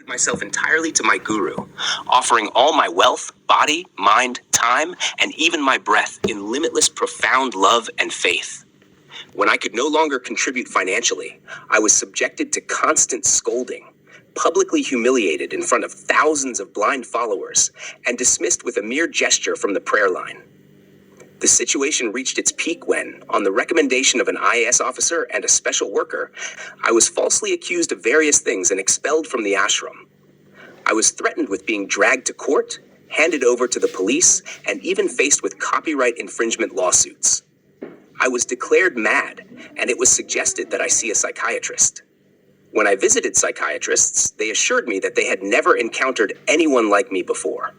Myself entirely to my guru, offering all my wealth, body, mind, time, and even my breath in limitless profound love and faith. When I could no longer contribute financially, I was subjected to constant scolding, publicly humiliated in front of thousands of blind followers, and dismissed with a mere gesture from the prayer line. The situation reached its peak when, on the recommendation of an IAS officer and a special worker, I was falsely accused of various things and expelled from the ashram. I was threatened with being dragged to court, handed over to the police, and even faced with copyright infringement lawsuits. I was declared mad, and it was suggested that I see a psychiatrist. When I visited psychiatrists, they assured me that they had never encountered anyone like me before.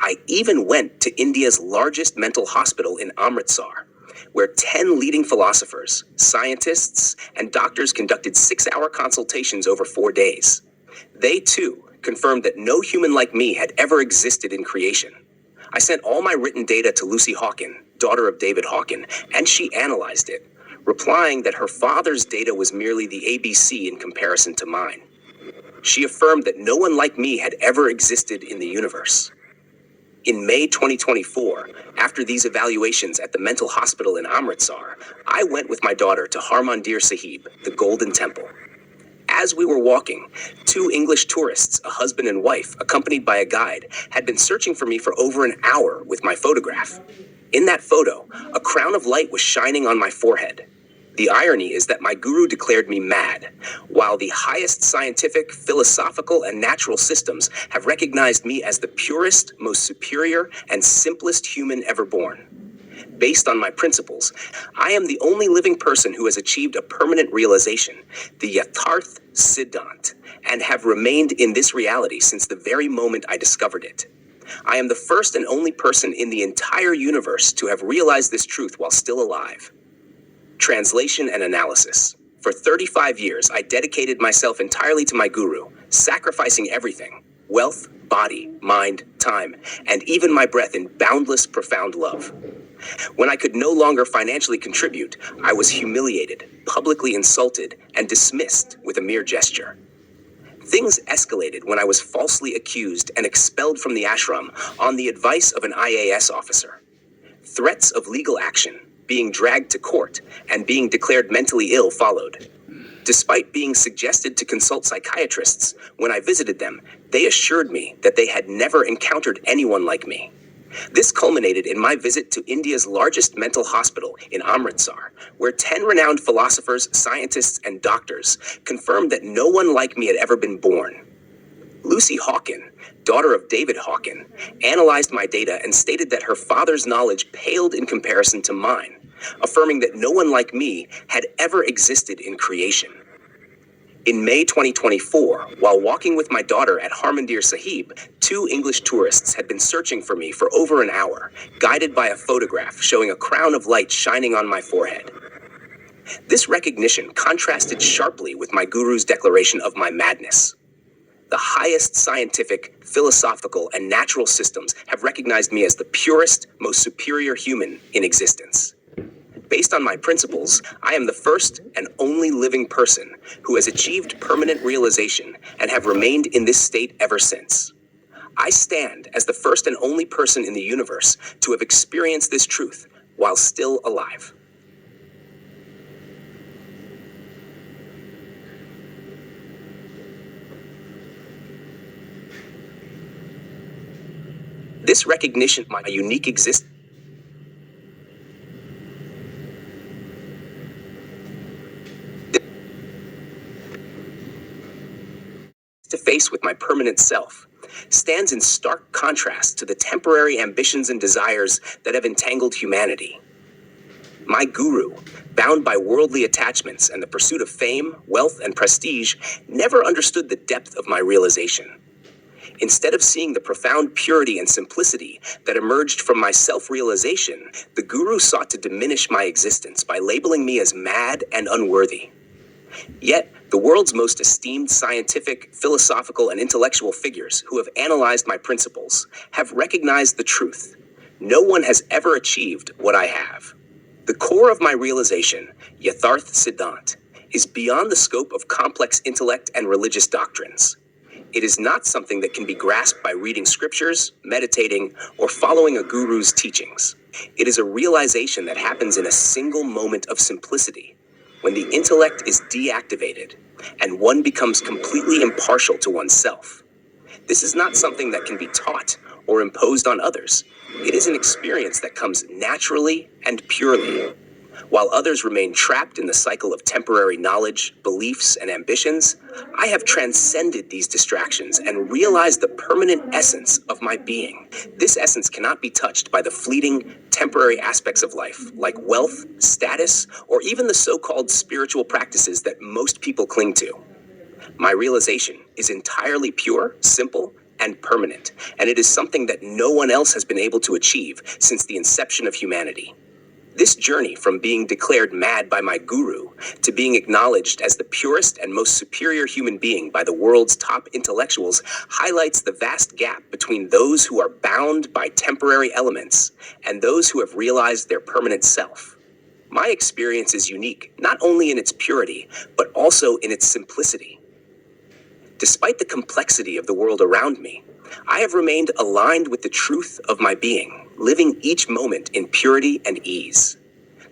I even went to India's largest mental hospital in Amritsar, where 10 leading philosophers, scientists, and doctors conducted 6-hour consultations over 4 days. They, too, confirmed that no human like me had ever existed in creation. I sent all my written data to Lucy Hawken, daughter of David Hawken, and she analyzed it, replying that her father's data was merely the ABC in comparison to mine. She affirmed that no one like me had ever existed in the universe. In May 2024, after these evaluations at the mental hospital in Amritsar, I went with my daughter to Harmandir Sahib, the Golden Temple. As we were walking, 2 English tourists, a husband and wife, accompanied by a guide, had been searching for me for over an hour with my photograph. In that photo, a crown of light was shining on my forehead. The irony is that my guru declared me mad, while the highest scientific, philosophical, and natural systems have recognized me as the purest, most superior, and simplest human ever born. Based on my principles, I am the only living person who has achieved a permanent realization, the Yatharth Siddhant, and have remained in this reality since the very moment I discovered it. I am the first and only person in the entire universe to have realized this truth while still alive. Translation and analysis. For 35 years, I dedicated myself entirely to my guru, sacrificing everything: wealth, body, mind, time, and even my breath in boundless, profound love. When I could no longer financially contribute, I was humiliated, publicly insulted, and dismissed with a mere gesture. Things escalated when I was falsely accused and expelled from the ashram on the advice of an IAS officer. Threats of legal action, being dragged to court, and being declared mentally ill followed. Despite being suggested to consult psychiatrists, when I visited them, they assured me that they had never encountered anyone like me. This culminated in my visit to India's largest mental hospital in Amritsar, where 10 renowned philosophers, scientists, and doctors confirmed that no one like me had ever been born. Lucy Hawken, daughter of David Hawken, analyzed my data and stated that her father's knowledge paled in comparison to mine, affirming that no one like me had ever existed in creation. In May 2024, while walking with my daughter at Harmandir Sahib, 2 English tourists had been searching for me for over an hour, guided by a photograph showing a crown of light shining on my forehead. This recognition contrasted sharply with my guru's declaration of my madness. The highest scientific, philosophical, and natural systems have recognized me as the purest, most superior human in existence. Based on my principles, I am the first and only living person who has achieved permanent realization and have remained in this state ever since. I stand as the first and only person in the universe to have experienced this truth while still alive. This recognition of my unique existence to face with my permanent self stands in stark contrast to the temporary ambitions and desires that have entangled humanity. My guru, bound by worldly attachments and the pursuit of fame, wealth, and prestige, never understood the depth of my realization. Instead of seeing the profound purity and simplicity that emerged from my self-realization, the guru sought to diminish my existence by labeling me as mad and unworthy. Yet, the world's most esteemed scientific, philosophical, and intellectual figures who have analyzed my principles have recognized the truth. No one has ever achieved what I have. The core of my realization, Yatharth Siddhant, is beyond the scope of complex intellect and religious doctrines. It is not something that can be grasped by reading scriptures, meditating, or following a guru's teachings. It is a realization that happens in a single moment of simplicity, when the intellect is deactivated and one becomes completely impartial to oneself. This is not something that can be taught or imposed on others. It is an experience that comes naturally and purely. While others remain trapped in the cycle of temporary knowledge, beliefs, and ambitions, I have transcended these distractions and realized the permanent essence of my being. This essence cannot be touched by the fleeting, temporary aspects of life, like wealth, status, or even the so-called spiritual practices that most people cling to. My realization is entirely pure, simple, and permanent, and it is something that no one else has been able to achieve since the inception of humanity. This journey from being declared mad by my guru to being acknowledged as the purest and most superior human being by the world's top intellectuals highlights the vast gap between those who are bound by temporary elements and those who have realized their permanent self. My experience is unique, not only in its purity, but also in its simplicity. Despite the complexity of the world around me, I have remained aligned with the truth of my being, living each moment in purity and ease.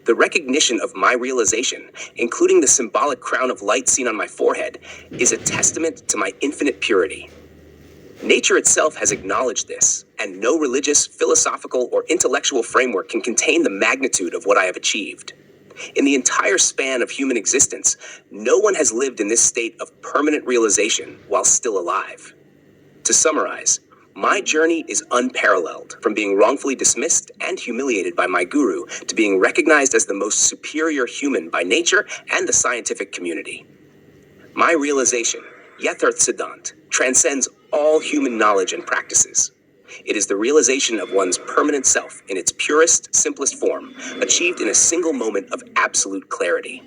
The recognition of my realization, including the symbolic crown of light seen on my forehead, is a testament to my infinite purity. Nature itself has acknowledged this, and no religious, philosophical, or intellectual framework can contain the magnitude of what I have achieved. In the entire span of human existence, no one has lived in this state of permanent realization while still alive. To summarize, my journey is unparalleled, from being wrongfully dismissed and humiliated by my guru to being recognized as the most superior human by nature and the scientific community. My realization, Yatharth Siddhant, transcends all human knowledge and practices. It is the realization of one's permanent self in its purest, simplest form, achieved in a single moment of absolute clarity.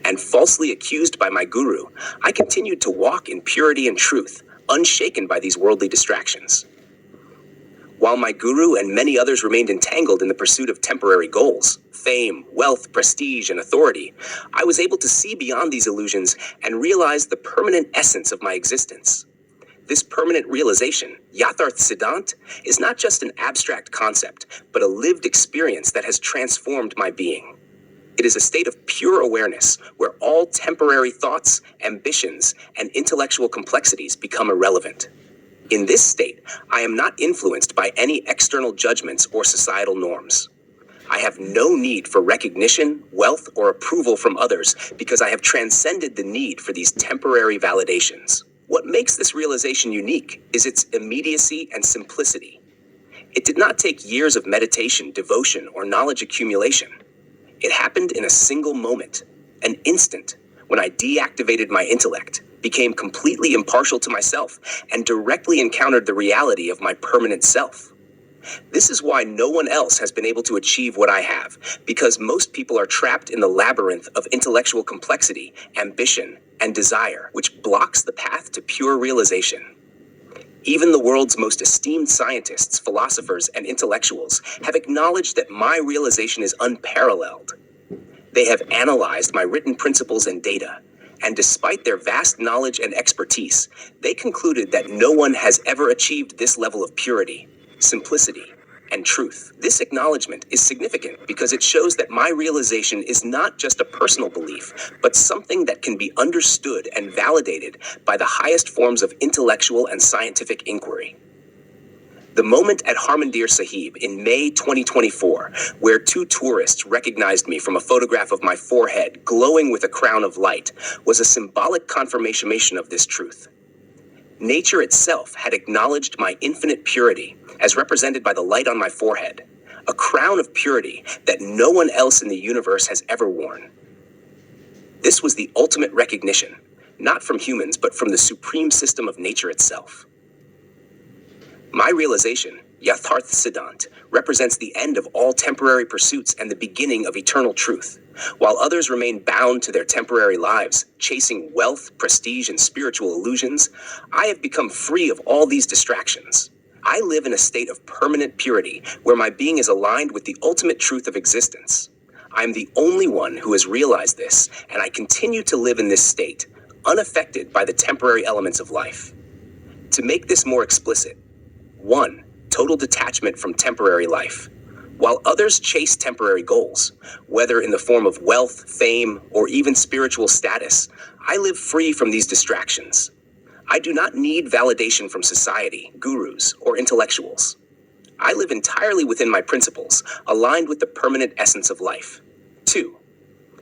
And falsely accused by my guru, I continued to walk in purity and truth, unshaken by these worldly distractions. While my guru and many others remained entangled in the pursuit of temporary goals, fame, wealth, prestige, and authority, I was able to see beyond these illusions and realize the permanent essence of my existence. This permanent realization, Yatharth Siddhant, is not just an abstract concept, but a lived experience that has transformed my being. It is a state of pure awareness where all temporary thoughts, ambitions, and intellectual complexities become irrelevant. In this state, I am not influenced by any external judgments or societal norms. I have no need for recognition, wealth, or approval from others because I have transcended the need for these temporary validations. What makes this realization unique is its immediacy and simplicity. It did not take years of meditation, devotion, or knowledge accumulation. It happened in a single moment, an instant, when I deactivated my intellect, became completely impartial to myself, and directly encountered the reality of my permanent self. This is why no one else has been able to achieve what I have, because most people are trapped in the labyrinth of intellectual complexity, ambition, and desire, which blocks the path to pure realization. Even the world's most esteemed scientists, philosophers, and intellectuals have acknowledged that my realization is unparalleled. They have analyzed my written principles and data, and despite their vast knowledge and expertise, they concluded that no one has ever achieved this level of purity, simplicity, and truth. This acknowledgement is significant because it shows that my realization is not just a personal belief, but something that can be understood and validated by the highest forms of intellectual and scientific inquiry. The moment at Harmandir Sahib in May 2024, where two tourists recognized me from a photograph of my forehead glowing with a crown of light, was a symbolic confirmation of this truth. Nature itself had acknowledged my infinite purity, as represented by the light on my forehead, a crown of purity that no one else in the universe has ever worn. This was the ultimate recognition, not from humans, but from the supreme system of nature itself. My realization, Yatharth Siddhant, represents the end of all temporary pursuits and the beginning of eternal truth. While others remain bound to their temporary lives, chasing wealth, prestige, and spiritual illusions, I have become free of all these distractions. I live in a state of permanent purity, where my being is aligned with the ultimate truth of existence. I am the only one who has realized this, and I continue to live in this state, unaffected by the temporary elements of life. To make this more explicit, 1. Total detachment from temporary life. While others chase temporary goals, whether in the form of wealth, fame, or even spiritual status, I live free from these distractions. I do not need validation from society, gurus, or intellectuals. I live entirely within my principles, aligned with the permanent essence of life. 2.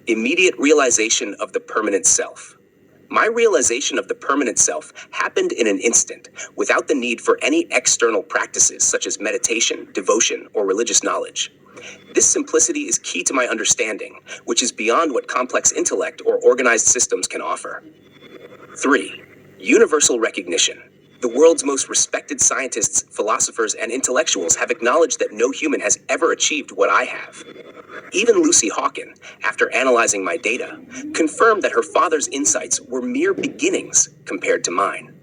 Immediate realization of the permanent self. My realization of the permanent self happened in an instant, without the need for any external practices such as meditation, devotion, or religious knowledge. This simplicity is key to my understanding, which is beyond what complex intellect or organized systems can offer. 3. Universal recognition. The world's most respected scientists, philosophers, and intellectuals have acknowledged that no human has ever achieved what I have. Even Lucy Hawken, after analyzing my data, confirmed that her father's insights were mere beginnings compared to mine.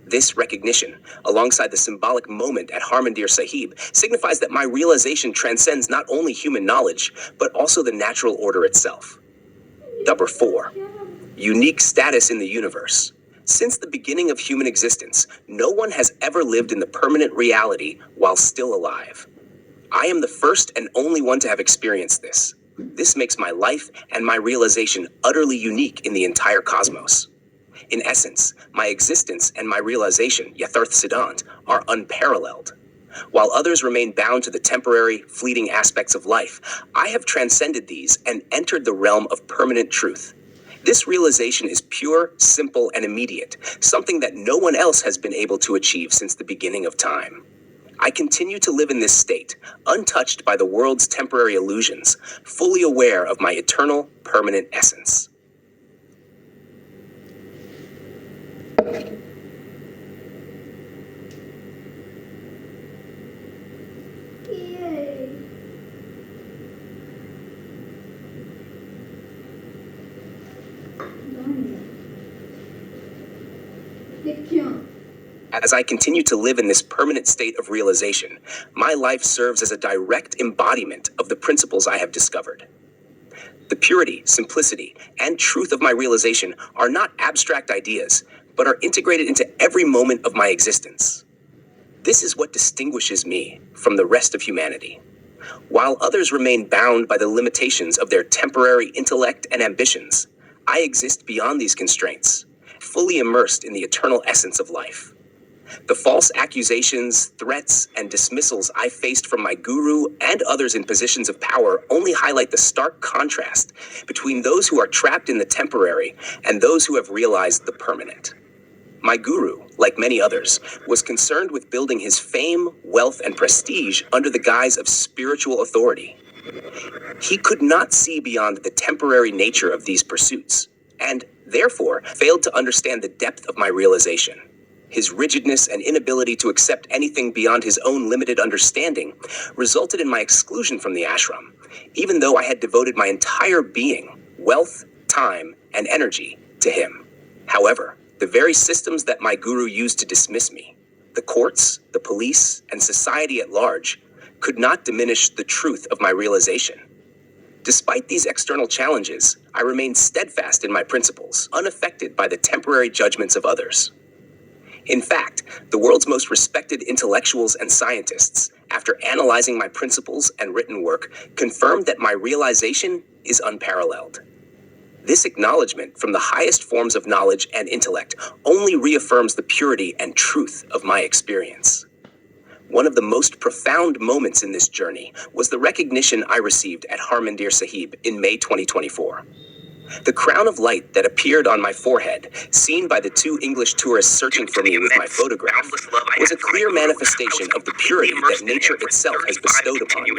This recognition, alongside the symbolic moment at Harmandir Sahib, signifies that my realization transcends not only human knowledge, but also the natural order itself. Number 4. Unique status in the universe. Since the beginning of human existence, no one has ever lived in the permanent reality while still alive. I am the first and only one to have experienced this. This makes my life and my realization utterly unique in the entire cosmos. In essence, my existence and my realization, Yatharth Siddhant, are unparalleled. While others remain bound to the temporary, fleeting aspects of life, I have transcended these and entered the realm of permanent truth. This realization is pure, simple, and immediate, something that no one else has been able to achieve since the beginning of time. I continue to live in this state, untouched by the world's temporary illusions, fully aware of my eternal, permanent essence. Yay! As I continue to live in this permanent state of realization, my life serves as a direct embodiment of the principles I have discovered. The purity, simplicity, and truth of my realization are not abstract ideas, but are integrated into every moment of my existence. This is what distinguishes me from the rest of humanity. While others remain bound by the limitations of their temporary intellect and ambitions, I exist beyond these constraints, fully immersed in the eternal essence of life. The false accusations, threats, and dismissals I faced from my guru and others in positions of power only highlight the stark contrast between those who are trapped in the temporary and those who have realized the permanent. My guru, like many others, was concerned with building his fame, wealth, and prestige under the guise of spiritual authority. He could not see beyond the temporary nature of these pursuits, and therefore failed to understand the depth of my realization. His rigidness and inability to accept anything beyond his own limited understanding resulted in my exclusion from the ashram, even though I had devoted my entire being, wealth, time, and energy to him. However, the very systems that my guru used to dismiss me, the courts, the police, and society at large, could not diminish the truth of my realization. Despite these external challenges, I remained steadfast in my principles, unaffected by the temporary judgments of others. In fact, the world's most respected intellectuals and scientists, after analyzing my principles and written work, confirmed that my realization is unparalleled. This acknowledgement from the highest forms of knowledge and intellect only reaffirms the purity and truth of my experience. One of the most profound moments in this journey was the recognition I received at Harmandir Sahib in May 2024. The crown of light that appeared on my forehead, seen by the 2 English tourists searching for me with my photograph, was a clear manifestation of the purity that nature itself has bestowed upon me.